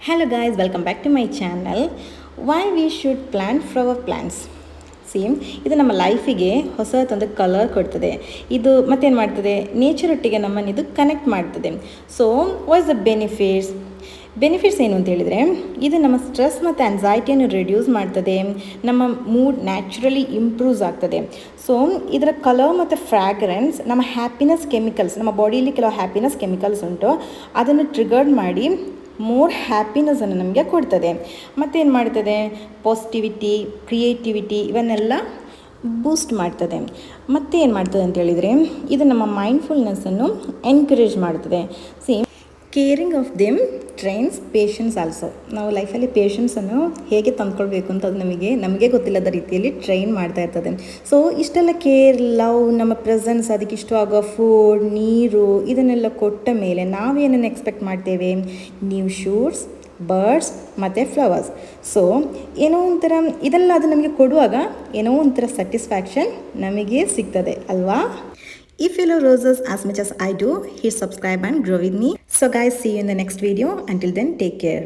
Hello guys, welcome back to my channel. Why we should plant flower plants? Same ಇದು ನಮ್ಮ ಲೈಫಿಗೆ ಹೊಸದೊಂದು colour ಕೊಡ್ತದೆ. ಇದು ಮತ್ತೇನು ಮಾಡ್ತದೆ, ನೇಚರೊಟ್ಟಿಗೆ ನಮ್ಮನ್ನು ಇದು ಕನೆಕ್ಟ್ ಮಾಡ್ತದೆ. ಸೊ ವಾಟ್ಸ್ ದ ಬೆನಿಫಿಟ್ಸ್ ಏನು ಅಂತ ಹೇಳಿದರೆ, ಇದು ನಮ್ಮ ಸ್ಟ್ರೆಸ್ ಮತ್ತು ಆ್ಯನ್ಸೈಟಿಯನ್ನು ರಿಡ್ಯೂಸ್ ಮಾಡ್ತದೆ, ನಮ್ಮ ಮೂಡ್ ನ್ಯಾಚುರಲಿ ಇಂಪ್ರೂವ್ಸ್ ಆಗ್ತದೆ. ಸೊ ಇದರ ಕಲರ್ ಮತ್ತು ಫ್ರ್ಯಾಗ್ರೆನ್ಸ್ ನಮ್ಮ ಹ್ಯಾಪಿನೆಸ್ ಕೆಮಿಕಲ್ಸ್, ನಮ್ಮ ಬಾಡಿಯಲ್ಲಿ ಕೆಲವು ಹ್ಯಾಪಿನೆಸ್ ಕೆಮಿಕಲ್ಸ್ ಉಂಟು, ಅದನ್ನು ಟ್ರಿಗರ್ಡ್ ಮಾಡಿ ಮೋರ್ ಹ್ಯಾಪಿನೆಸ್ಸನ್ನು ನಮಗೆ ಕೊಡ್ತದೆ. ಮತ್ತೇನು ಮಾಡ್ತದೆ, ಪಾಸಿಟಿವಿಟಿ, ಕ್ರಿಯೇಟಿವಿಟಿ ಇವನ್ನೆಲ್ಲ ಬೂಸ್ಟ್ ಮಾಡ್ತದೆ. ಮತ್ತೆ ಏನು ಮಾಡ್ತದೆ ಅಂತ ಹೇಳಿದರೆ, ಇದು ನಮ್ಮ ಮೈಂಡ್ಫುಲ್ನೆಸ್ಸನ್ನು ಎನ್ಕರೇಜ್ ಮಾಡ್ತದೆ. Same caring of them trains patience also. ನಾವು ಲೈಫಲ್ಲಿ ಪೇಷನ್ಸನ್ನು ಹೇಗೆ ತಂದ್ಕೊಳ್ಬೇಕು ಅಂತ ಅದು ನಮಗೆ ಗೊತ್ತಿಲ್ಲದ ರೀತಿಯಲ್ಲಿ ಟ್ರೈನ್ ಮಾಡ್ತಾ ಇರ್ತದೆ. ಸೊ ಇಷ್ಟೆಲ್ಲ ಕೇರ್, ಲವ್, ನಮ್ಮ ಪ್ರೆಸೆನ್ಸ್, ಅದಕ್ಕೆ ಇಷ್ಟವಾಗೋ ಫುಡ್, ನೀರು ಇದನ್ನೆಲ್ಲ ಕೊಟ್ಟ ಮೇಲೆ ನಾವೇನನ್ನು ಎಕ್ಸ್ಪೆಕ್ಟ್ ಮಾಡ್ತೇವೆ, ನ್ಯೂ ಶೂಟ್ಸ್, ಬರ್ಡ್ಸ್ ಮತ್ತು ಫ್ಲವರ್ಸ್. ಸೊ ಏನೋ ಒಂಥರ ಇದೆಲ್ಲ ಅದು ನಮಗೆ ಕೊಡುವಾಗ ಏನೋ ಒಂಥರ ಸ್ಯಾಟಿಸ್ಫ್ಯಾಕ್ಷನ್ ನಮಗೆ ಸಿಗ್ತದೆ ಅಲ್ವಾ. If you love roses as much as I do, hit subscribe and grow with me. So guys, see you in the next video. Until then, take care.